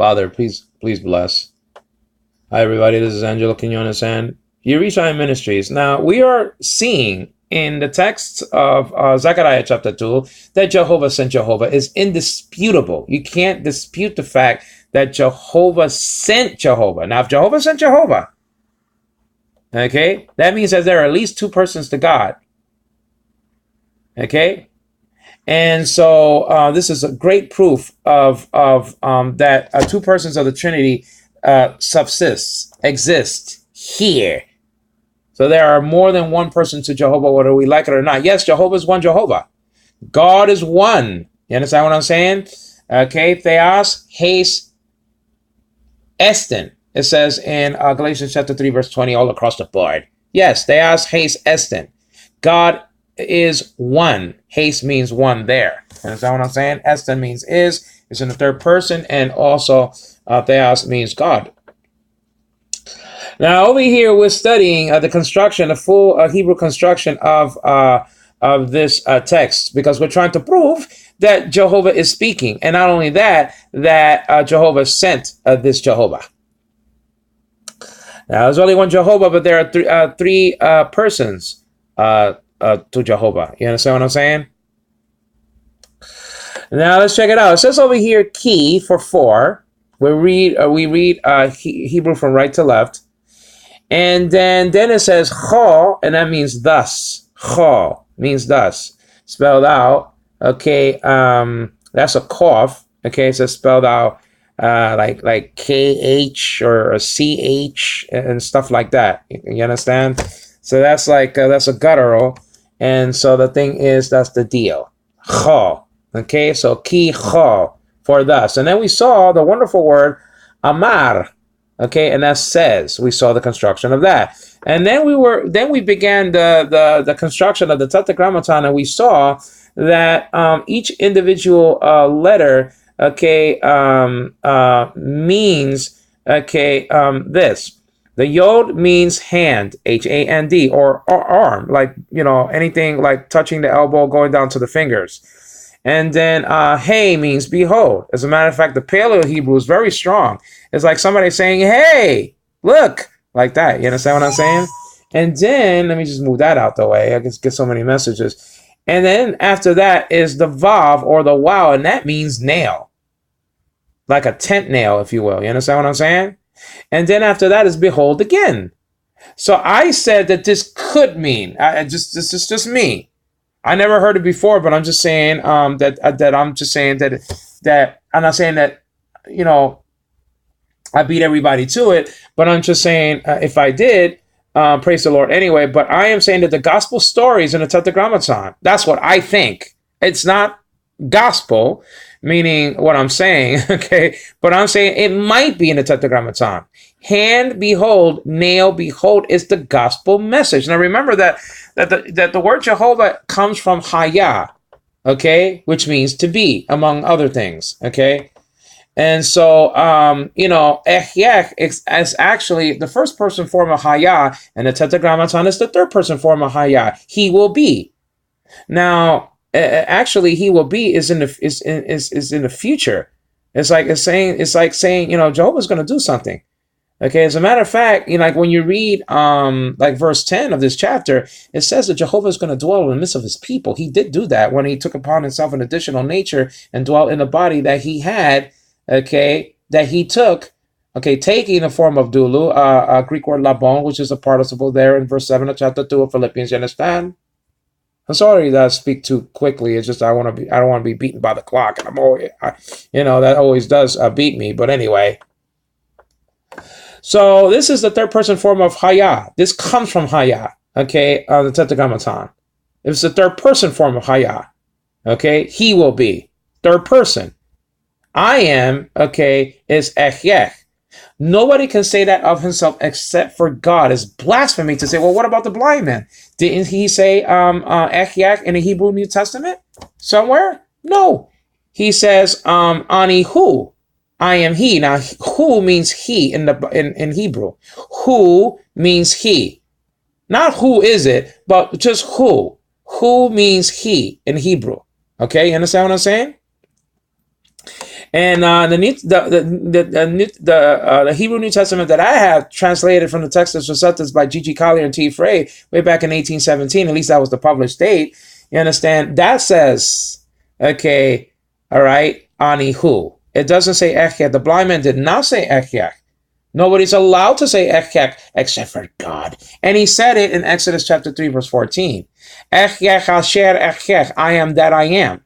Father, please bless. Hi, everybody. This is Angelo, Quinones, and Yerushalayim Ministries. Now, we are seeing in the text of Zechariah chapter 2 that Jehovah sent Jehovah is indisputable. You can't dispute the fact that Jehovah sent Jehovah. Now, if Jehovah sent Jehovah, okay, that means that there are at least two persons to God. Okay? And so this is a great proof of that two persons of the Trinity exist here. So there are more than one person to Jehovah, whether we like it or not. Yes, Jehovah is one Jehovah. God is one. You understand what I'm saying? Okay, Theos, Haste, Estin. It says in Galatians chapter 3, verse 20, all across the board. Yes, Theos, Haste, Estin. God is one. Haste means one there. Understand what I'm saying? Estin means is. It's in the third person. And also Theos means God. Now over here we're studying the construction, the full Hebrew construction of this text, because we're trying to prove that Jehovah is speaking. And not only that, that Jehovah sent this Jehovah. Now there's only one Jehovah, but there are three persons to Jehovah. You understand what I'm saying? Now let's check it out. It says over here key for four. We read Hebrew from right to left. And then it says cho, and that means thus. Cho means thus. Spelled out. Okay, that's a cough. Okay, so spelled out like KH or a CH and stuff like that. You understand? So that's like that's a guttural. And so the thing is, that's the deal. Cho. Okay, so ki cho for thus. And then we saw the wonderful word amar. Okay, and that says. We saw the construction of that. And then we began the construction of the Tetragrammaton, and we saw that each individual letter, okay, means this. The yod means hand, H-A-N-D, or arm, like, you know, anything like touching the elbow, going down to the fingers. And then hey means behold. As a matter of fact, the Paleo Hebrew is very strong. It's like somebody saying, hey, look, like that. You understand what I'm saying? And then, let me just move that out the way. I just get so many messages. And then after that is the vav, or the wow, and that means nail. Like a tent nail, if you will. You understand what I'm saying? And then after that is behold again. So I said that this could mean, this is just me. I never heard it before, but I'm just saying that I'm not saying that, you know, I beat everybody to it, but I'm just saying if I did, praise the Lord anyway. But I am saying that the gospel stories in the Tetragrammaton, that's what I think. It's not gospel, meaning what I'm saying, okay? But I'm saying it might be in the Tetragrammaton. Hand, behold, nail, behold is the gospel message. Now remember that the word Jehovah comes from Hayah, okay? Which means to be, among other things, okay? And so, you know, Ehyeh is actually the first person form of Hayah, and the Tetragrammaton is the third person form of Hayah. He will be. Now, actually, he will be is in the future. It's like saying, you know, Jehovah's going to do something. Okay, as a matter of fact, you know, like when you read like verse 10 of this chapter, it says that Jehovah is going to dwell in the midst of his people. He did do that when he took upon himself an additional nature and dwelt in the body that he had, okay, that he took, okay, taking the form of Dulu, Greek word labon, which is a participle there in verse 7 of chapter 2 of Philippians. You understand? I'm sorry that I speak too quickly. It's just I don't want to be beaten by the clock, and I'm always, you know, that always does beat me. But anyway. So this is the third person form of Hayah. This comes from Hayah, okay, the Tetragrammaton. It's the third person form of Hayah, okay? He will be. Third person. I am, okay, is Ehyeh. Nobody can say that of himself except for God. It's blasphemy to say, well, what about the blind man? Didn't he say Ehyeh in the Hebrew New Testament somewhere? No. He says Ani Hu. I am he. Now, who means he in Hebrew. Who means he. Not who is it, but just who. Who means he in Hebrew. Okay, you understand what I'm saying? And the Hebrew New Testament that I have translated from the Textus Receptus by G.G. Collier and T. Frey way back in 1817, at least that was the published date. You understand? That says, okay, all right, Anihu. It doesn't say Echek. The blind man did not say Echek. Nobody's allowed to say Echek except for God. And he said it in Exodus chapter 3, verse 14. Echek asher Echek, I am that I am.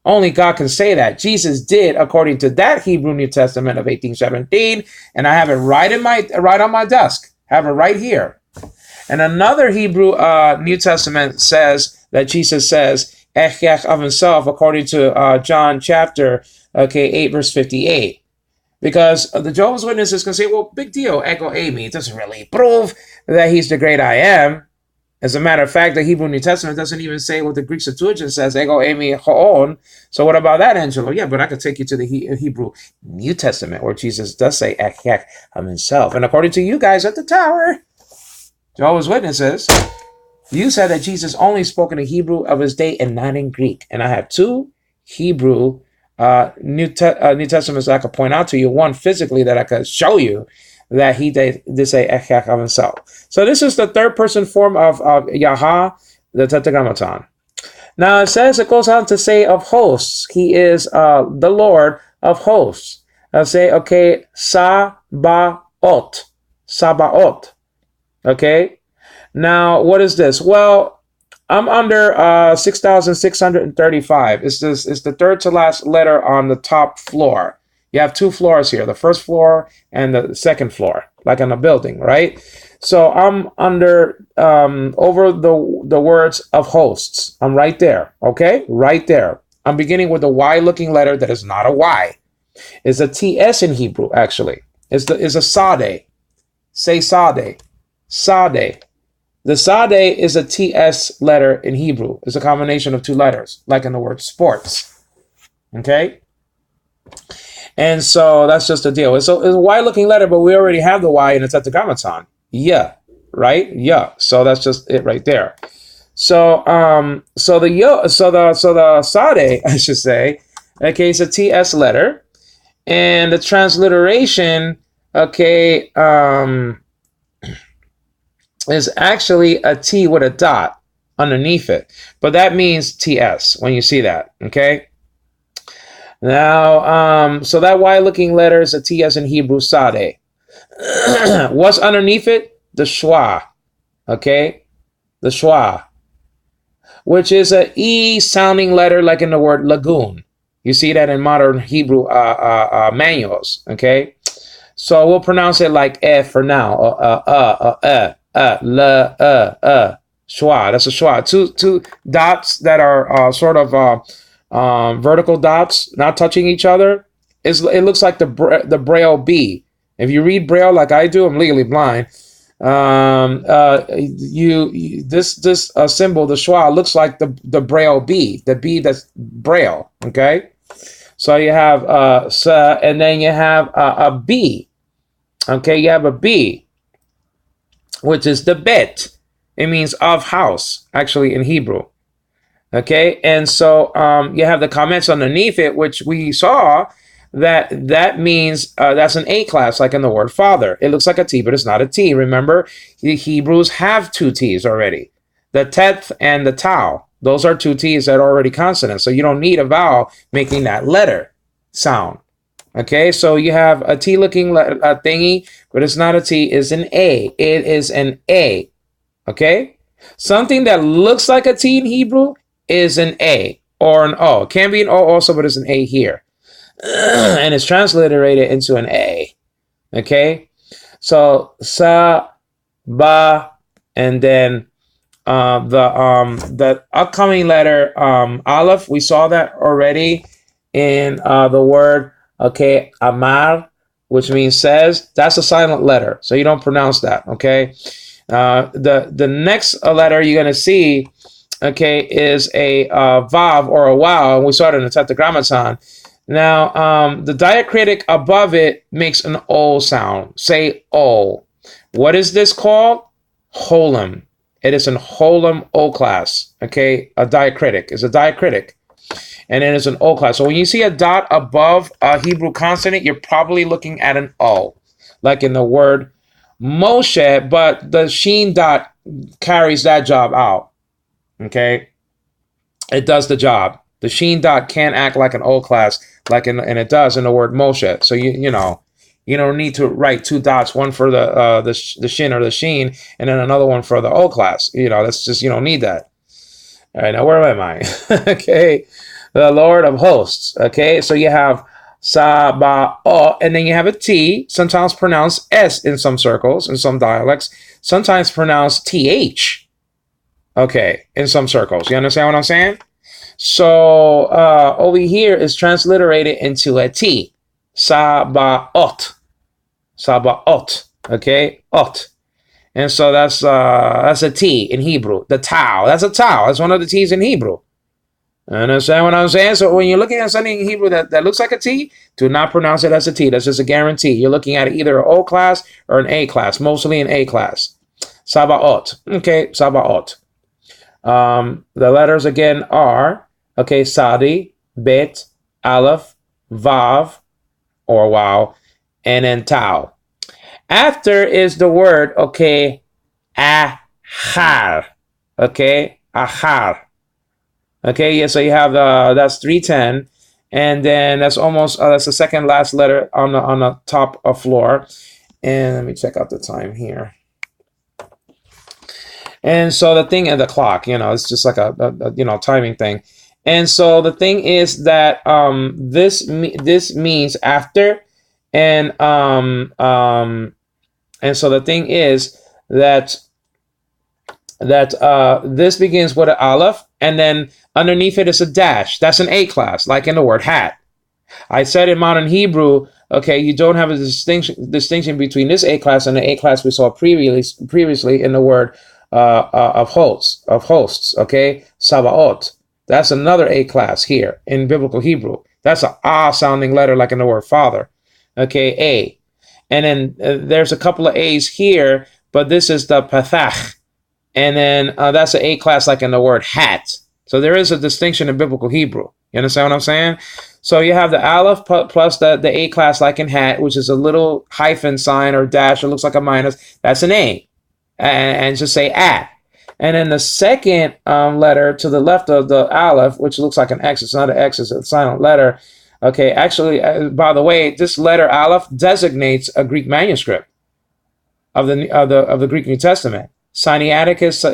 Only God can say that. Jesus did, according to that Hebrew New Testament of 1817, and I have it right on my desk. Have it right here. And another Hebrew New Testament says that Jesus says Echech of himself, according to John chapter 8, verse 58. Because the Jehovah's Witnesses can say, well, big deal, ego eimi. It doesn't really prove that he's the great I am. As a matter of fact, the Hebrew New Testament doesn't even say what the Greek Septuagint says, ego eimi hoon. So what about that, Angelo? Yeah, but I could take you to the Hebrew New Testament where Jesus does say echech of himself. And according to you guys at the tower, Jehovah's Witnesses, you said that Jesus only spoke in the Hebrew of his day and not in Greek. And I have two Hebrew New Testaments that I could point out to you. One physically that I could show you that he did say echech of himself. So this is the third person form of Yahah, the Tetragrammaton. Now it goes on to say of hosts. He is the Lord of hosts. I'll say, okay, Sabaoth. Sabaoth. Okay. Now, what is this? Well, I'm under 6,635. It's the third to last letter on the top floor. You have two floors here, the first floor and the second floor, like in a building, right? So I'm under over the words of hosts. I'm right there, okay? Right there. I'm beginning with a Y-looking letter that is not a Y. It's a TS in Hebrew, actually. It's a Sade. Say Sade. Sade. The Sade is a TS letter in Hebrew. It's a combination of two letters, like in the word sports. Okay? And so that's just the deal. It's a Y-looking letter, but we already have the Y in the Tetragrammaton. Yeah, right? Yeah. So that's just it right there. So the Sade, I should say, okay, it's a TS letter, and the transliteration, okay, is actually a T with a dot underneath it, but that means TS when you see that. Okay. Now, so that Y-looking letter is a TS in Hebrew, Sade. What's underneath it? The Shwa. Okay, the Shwa, which is a E sounding letter, like in the word lagoon. You see that in modern Hebrew manuals. Okay, so we'll pronounce it like for now. Shwa. That's a shwa. Two dots that are sort of vertical dots, not touching each other. It looks like the Braille B. If you read Braille like I do, I'm legally blind. This symbol, the schwa, looks like the Braille B, the B that's Braille. Okay, so you have sa, and then you have a B. Okay, you have a B, which is the bet. It means of house, actually, in Hebrew. Okay, and so you have the comments underneath it, which we saw that means that's an A class, like in the word father. It looks like a T, but it's not a T. Remember, the Hebrews have two T's already. The tet and the tau. Those are two T's that are already consonants. So you don't need a vowel making that letter sound. Okay, so you have a T-looking thingy, but it's not a T. It's an A. It is an A. Okay? Something that looks like a T in Hebrew is an A or an O. It can be an O also, but it's an A here. And it's transliterated into an A. Okay? So, sa, ba, and then the upcoming letter, aleph, we saw that already in the word, okay, amar, which means says. That's a silent letter, so you don't pronounce that, okay? The next letter you're going to see, okay, is a vav or a wow, and we saw it in the Tetragrammaton. Now, the diacritic above it makes an O sound. Say O. What is this called? Holem. It is an Holem O class. Okay, a diacritic is a diacritic. and then it's an O class. So when you see a dot above a Hebrew consonant, you're probably looking at an O, like in the word Moshe, but the sheen dot carries that job out. Okay, it does the job. The sheen dot can't act like an O class, and it does in the word Moshe. So you don't need to write two dots, one for the shin or the sheen, and then another one for the O class. That's just, you don't need that. All right, now where am I? Okay, the Lord of hosts. Okay, so you have Sabaoth, and then you have a T, sometimes pronounced S in some circles, in some dialects, sometimes pronounced TH. Okay, in some circles. You understand what I'm saying? So over here is transliterated into a T. Sabaoth. Sabaoth. Okay, ot. And so that's a T in Hebrew. The Tau. That's a Tau. That's one of the T's in Hebrew. Understand what I'm saying? So when you're looking at something in Hebrew that looks like a T, do not pronounce it as a T. That's just a guarantee. You're looking at either an O class or an A class, mostly an A class. Sabaoth. Okay, Sabaoth. The letters again are, okay, Sadi, Bet, Aleph, Vav, or Wow, and then Tau. After is the word, okay, Achar. Okay, Achar. Okay, yeah, so you have that's 310, and then that's almost that's the second last letter on the top of floor. And let me check out the time here. And so the thing and the clock, it's just like a timing thing. And so the thing is that this means after, and so the thing is that this begins with an aleph, and then underneath it is a dash. That's an A class, like in the word hat. I said in modern Hebrew, okay, you don't have a distinction between this A class and the A class we saw previously in the word of hosts. Okay, Sabaoth. That's another A class here in biblical Hebrew. That's an ah sounding letter, like in the word father. Okay, A. And then there's a couple of A's here, but this is the pathach. And then that's an A class, like in the word hat. So there is a distinction in biblical Hebrew. You understand what I'm saying? So you have the aleph plus the A class, like in hat, which is a little hyphen sign or dash. It looks like a minus. That's an A. And just say at. And then the second letter to the left of the aleph, which looks like an X. It's not an X. It's a silent letter. Okay, actually, by the way, this letter aleph designates a Greek manuscript of the Greek New Testament. Sinaiticus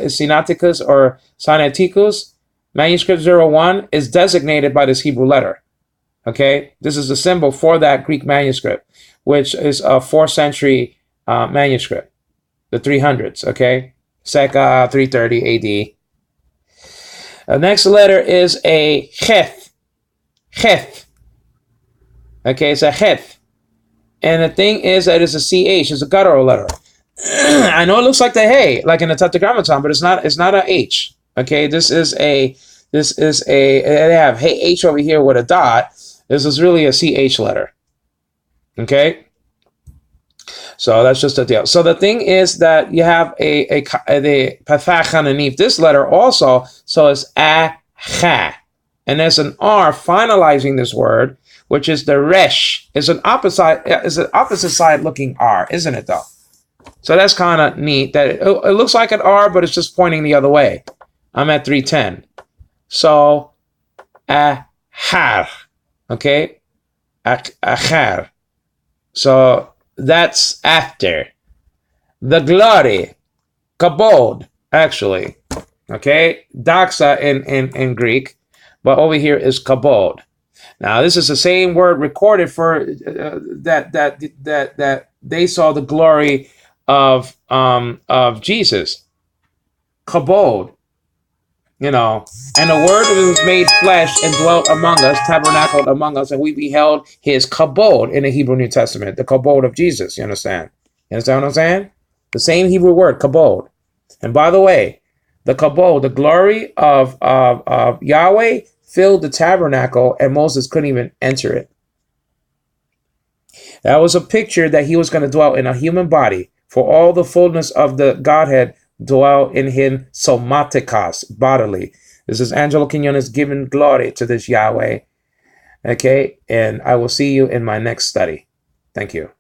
or Sinaiticus, manuscript 01 is designated by this Hebrew letter. Okay, this is the symbol for that Greek manuscript, which is a 4th century manuscript, the 300s. Okay, circa 330 AD. The next letter is a Cheth. Cheth. Okay, it's a Cheth. And the thing is that it's a CH, it's a guttural letter. I know it looks like the hey, like in the Tetragrammaton, but it's not a H. Okay, they have hey H over here with a dot. This is really a CH letter. Okay, so that's just a deal. So the thing is that you have the pathach underneath this letter also, so it's a-cha. And there's an R finalizing this word, which is the resh. It's an opposite side looking R, isn't it though? So that's kind of neat that it looks like an R, but it's just pointing the other way. I'm at 310. So, ahar. Okay? Ahar. So that's after. The glory. Kabod, actually. Okay? Doxa in Greek. But over here is kabod. Now, this is the same word recorded for that they saw the glory of Jesus, kabod, and the word was made flesh and dwelt among us, tabernacled among us, and we beheld his kabod in the Hebrew New Testament, the kabod of Jesus. You understand? You understand what I'm saying? The same Hebrew word, kabod. And by the way, the kabod, the glory of Yahweh, filled the tabernacle, and Moses couldn't even enter it. That was a picture that he was going to dwell in a human body. For all the fullness of the Godhead dwell in him somatikos, bodily. This is Angelo Quinones giving glory to this Yahweh. Okay, and I will see you in my next study. Thank you.